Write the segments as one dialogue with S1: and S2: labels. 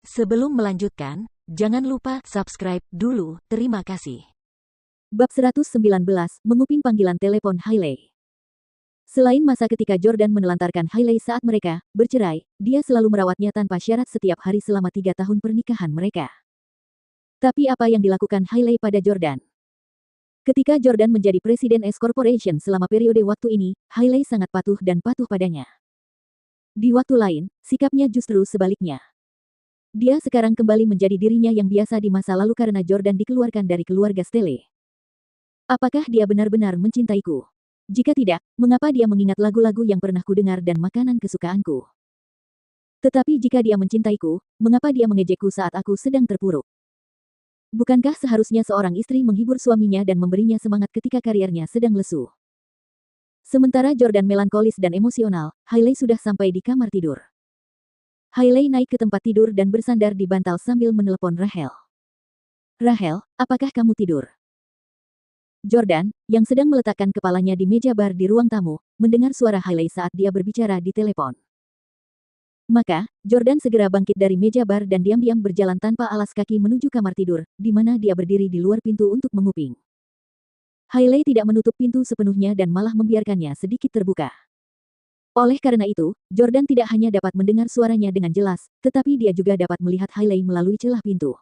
S1: Sebelum melanjutkan, jangan lupa subscribe dulu, terima kasih.
S2: Bab 119, Menguping Panggilan Telepon Hailey. Selain masa ketika Jordan menelantarkan Hailey saat mereka bercerai, dia selalu merawatnya tanpa syarat setiap hari selama 3 tahun pernikahan mereka. Tapi apa yang dilakukan Hailey pada Jordan? Ketika Jordan menjadi Presiden S Corporation selama periode waktu ini, Hailey sangat patuh dan patuh padanya. Di waktu lain, sikapnya justru sebaliknya. Dia sekarang kembali menjadi dirinya yang biasa di masa lalu karena Jordan dikeluarkan dari keluarga Stelle. Apakah dia benar-benar mencintaiku? Jika tidak, mengapa dia mengingat lagu-lagu yang pernah kudengar dan makanan kesukaanku? Tetapi jika dia mencintaiku, mengapa dia mengejekku saat aku sedang terpuruk? Bukankah seharusnya seorang istri menghibur suaminya dan memberinya semangat ketika kariernya sedang lesu? Sementara Jordan melankolis dan emosional, Hailey sudah sampai di kamar tidur. Hailey naik ke tempat tidur dan bersandar di bantal sambil menelepon Rachel. "Rachel, apakah kamu tidur?" Jordan, yang sedang meletakkan kepalanya di meja bar di ruang tamu, mendengar suara Hailey saat dia berbicara di telepon. Maka, Jordan segera bangkit dari meja bar dan diam-diam berjalan tanpa alas kaki menuju kamar tidur, di mana dia berdiri di luar pintu untuk menguping. Hailey tidak menutup pintu sepenuhnya dan malah membiarkannya sedikit terbuka. Oleh karena itu, Jordan tidak hanya dapat mendengar suaranya dengan jelas, tetapi dia juga dapat melihat Hailey melalui celah pintu.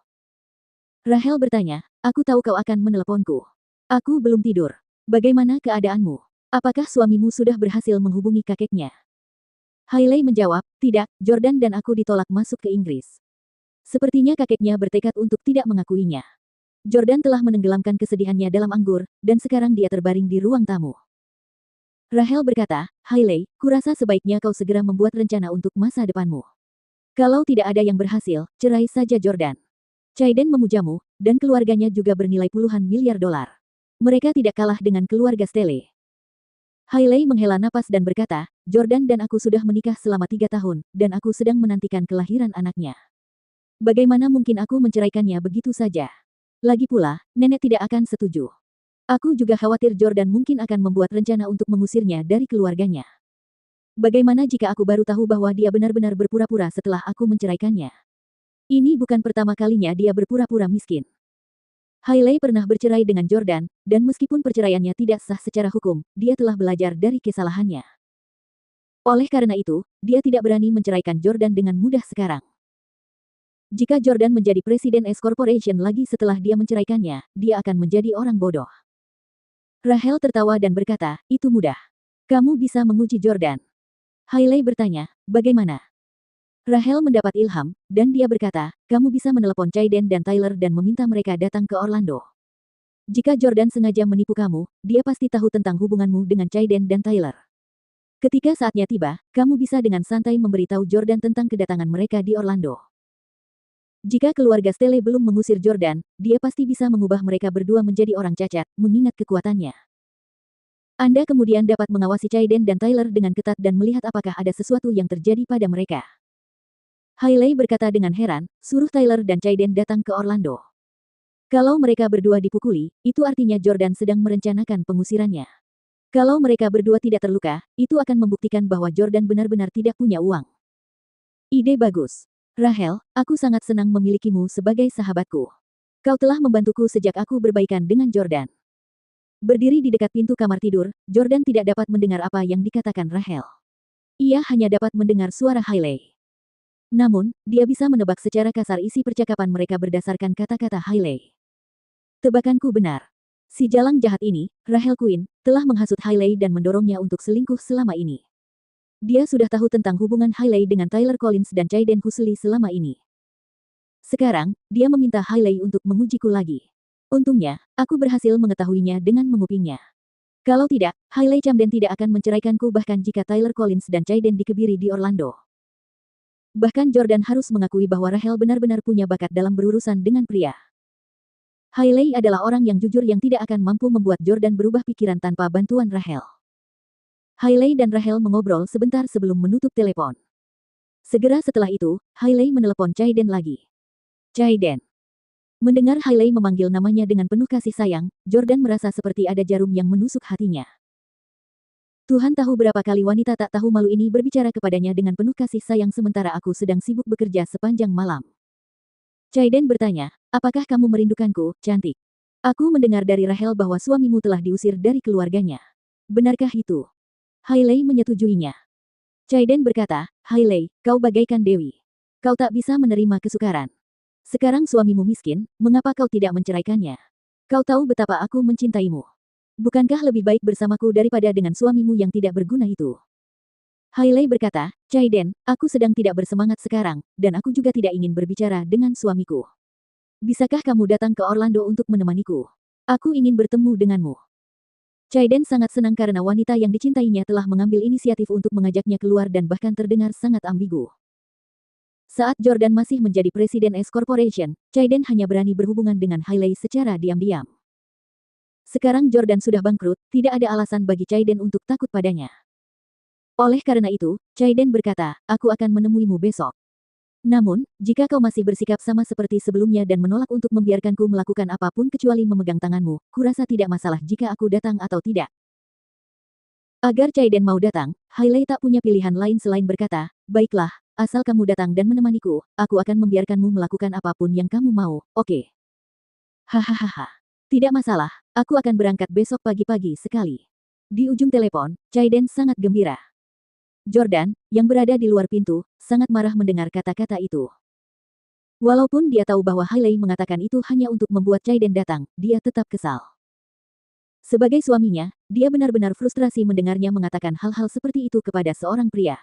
S2: Rachel bertanya, "Aku tahu kau akan meneleponku. Aku belum tidur. Bagaimana keadaanmu? Apakah suamimu sudah berhasil menghubungi kakeknya?" Hailey menjawab, "Tidak, Jordan dan aku ditolak masuk ke Inggris. Sepertinya kakeknya bertekad untuk tidak mengakuinya. Jordan telah menenggelamkan kesedihannya dalam anggur, dan sekarang dia terbaring di ruang tamu." Rachel berkata, "Hailey, kurasa sebaiknya kau segera membuat rencana untuk masa depanmu. Kalau tidak ada yang berhasil, cerai saja Jordan. Caiden memujamu, dan keluarganya juga bernilai puluhan miliar dolar. Mereka tidak kalah dengan keluarga Stelle." Hailey menghela napas dan berkata, "Jordan dan aku sudah menikah selama 3 tahun, dan aku sedang menantikan kelahiran anaknya. Bagaimana mungkin aku menceraikannya begitu saja? Lagi pula, nenek tidak akan setuju. Aku juga khawatir Jordan mungkin akan membuat rencana untuk mengusirnya dari keluarganya. Bagaimana jika aku baru tahu bahwa dia benar-benar berpura-pura setelah aku menceraikannya? Ini bukan pertama kalinya dia berpura-pura miskin." Hailey pernah bercerai dengan Jordan, dan meskipun perceraiannya tidak sah secara hukum, dia telah belajar dari kesalahannya. Oleh karena itu, dia tidak berani menceraikan Jordan dengan mudah sekarang. Jika Jordan menjadi Presiden S Corporation lagi setelah dia menceraikannya, dia akan menjadi orang bodoh. Rachel tertawa dan berkata, "Itu mudah. Kamu bisa menguji Jordan." Hailey bertanya, "Bagaimana?" Rachel mendapat ilham, dan dia berkata, "Kamu bisa menelepon Caiden dan Tyler dan meminta mereka datang ke Orlando. Jika Jordan sengaja menipu kamu, dia pasti tahu tentang hubunganmu dengan Caiden dan Tyler. Ketika saatnya tiba, kamu bisa dengan santai memberitahu Jordan tentang kedatangan mereka di Orlando. Jika keluarga Stelle belum mengusir Jordan, dia pasti bisa mengubah mereka berdua menjadi orang cacat, mengingat kekuatannya. Anda kemudian dapat mengawasi Caiden dan Tyler dengan ketat dan melihat apakah ada sesuatu yang terjadi pada mereka." Hailey berkata dengan heran, "Suruh Tyler dan Caiden datang ke Orlando. Kalau mereka berdua dipukuli, itu artinya Jordan sedang merencanakan pengusirannya. Kalau mereka berdua tidak terluka, itu akan membuktikan bahwa Jordan benar-benar tidak punya uang. Ide bagus. Rachel, aku sangat senang memilikimu sebagai sahabatku. Kau telah membantuku sejak aku berbaikan dengan Jordan." Berdiri di dekat pintu kamar tidur, Jordan tidak dapat mendengar apa yang dikatakan Rachel. Ia hanya dapat mendengar suara Hailey. Namun, dia bisa menebak secara kasar isi percakapan mereka berdasarkan kata-kata Hailey. "Tebakanku benar. Si jalang jahat ini, Rachel Quinn, telah menghasut Hailey dan mendorongnya untuk selingkuh selama ini. Dia sudah tahu tentang hubungan Hailey dengan Tyler Collins dan Caiden Huxley selama ini. Sekarang, dia meminta Hailey untuk mengujiku lagi. Untungnya, aku berhasil mengetahuinya dengan mengupingnya. Kalau tidak, Hailey Camden tidak akan menceraikanku bahkan jika Tyler Collins dan Caiden dikebiri di Orlando." Bahkan Jordan harus mengakui bahwa Rachel benar-benar punya bakat dalam berurusan dengan pria. Hailey adalah orang yang jujur yang tidak akan mampu membuat Jordan berubah pikiran tanpa bantuan Rachel. Hailey dan Rachel mengobrol sebentar sebelum menutup telepon. Segera setelah itu, Hailey menelepon Caiden lagi. "Caiden." Mendengar Hailey memanggil namanya dengan penuh kasih sayang, Jordan merasa seperti ada jarum yang menusuk hatinya. Tuhan tahu berapa kali wanita tak tahu malu ini berbicara kepadanya dengan penuh kasih sayang sementara aku sedang sibuk bekerja sepanjang malam. Chaiden bertanya, apakah kamu merindukanku, cantik? Aku mendengar dari Rahel bahwa suamimu telah diusir dari keluarganya. Benarkah itu? Hailey menyetujuinya. Chaiden berkata, Hailey, kau bagaikan dewi. Kau tak bisa menerima kesukaran. Sekarang suamimu miskin, mengapa kau tidak menceraikannya? Kau tahu betapa aku mencintaimu. Bukankah lebih baik bersamaku daripada dengan suamimu yang tidak berguna itu? Hailey berkata, Chaiden, aku sedang tidak bersemangat sekarang, dan aku juga tidak ingin berbicara dengan suamiku. Bisakah kamu datang ke Orlando untuk menemaniku? Aku ingin bertemu denganmu. Chaiden sangat senang karena wanita yang dicintainya telah mengambil inisiatif untuk mengajaknya keluar dan bahkan terdengar sangat ambigu. Saat Jordan masih menjadi presiden S Corporation, Chaiden hanya berani berhubungan dengan Hailey secara diam-diam. Sekarang Jordan sudah bangkrut, tidak ada alasan bagi Chaiden untuk takut padanya. Oleh karena itu, Chaiden berkata, aku akan menemuimu besok. Namun, jika kau masih bersikap sama seperti sebelumnya dan menolak untuk membiarkanku melakukan apapun kecuali memegang tanganmu, kurasa tidak masalah jika aku datang atau tidak. Agar Chaiden mau datang, Hailey tak punya pilihan lain selain berkata, baiklah, asal kamu datang dan menemaniku, aku akan membiarkanmu melakukan apapun yang kamu mau, oke? Hahaha. Tidak masalah, aku akan berangkat besok pagi-pagi sekali. Di ujung telepon, Chaiden sangat gembira. Jordan, yang berada di luar pintu, sangat marah mendengar kata-kata itu. Walaupun dia tahu bahwa Hailey mengatakan itu hanya untuk membuat Chaiden datang, dia tetap kesal. Sebagai suaminya, dia benar-benar frustrasi mendengarnya mengatakan hal-hal seperti itu kepada seorang pria.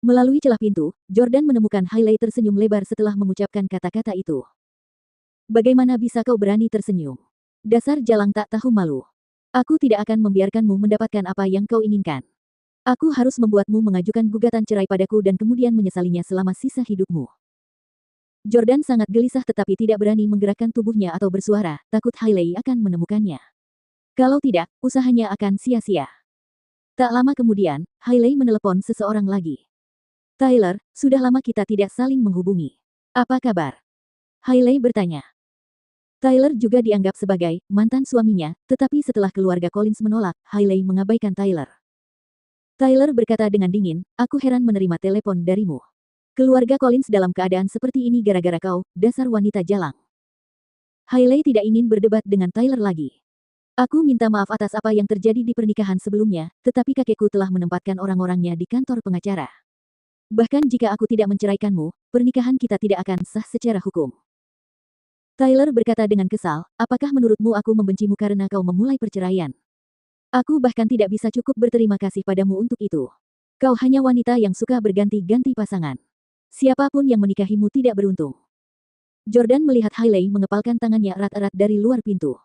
S2: Melalui celah pintu, Jordan menemukan Hailey tersenyum lebar setelah mengucapkan kata-kata itu. Bagaimana bisa kau berani tersenyum? Dasar jalang tak tahu malu. Aku tidak akan membiarkanmu mendapatkan apa yang kau inginkan. Aku harus membuatmu mengajukan gugatan cerai padaku dan kemudian menyesalinya selama sisa hidupmu. Jordan sangat gelisah tetapi tidak berani menggerakkan tubuhnya atau bersuara, takut Hailey akan menemukannya. Kalau tidak, usahanya akan sia-sia. Tak lama kemudian, Hailey menelepon seseorang lagi. Tyler, sudah lama kita tidak saling menghubungi. Apa kabar? Hailey bertanya. Tyler juga dianggap sebagai mantan suaminya, tetapi setelah keluarga Collins menolak, Hailey mengabaikan Tyler. Tyler berkata dengan dingin, aku heran menerima telepon darimu. Keluarga Collins dalam keadaan seperti ini gara-gara kau, dasar wanita jalang. Hailey tidak ingin berdebat dengan Tyler lagi. Aku minta maaf atas apa yang terjadi di pernikahan sebelumnya, tetapi kakekku telah menempatkan orang-orangnya di kantor pengacara. Bahkan jika aku tidak menceraikanmu, pernikahan kita tidak akan sah secara hukum. Tyler berkata dengan kesal, apakah menurutmu aku membencimu karena kau memulai perceraian? Aku bahkan tidak bisa cukup berterima kasih padamu untuk itu. Kau hanya wanita yang suka berganti-ganti pasangan. Siapapun yang menikahimu tidak beruntung. Jordan melihat Hailey mengepalkan tangannya erat-erat dari luar pintu.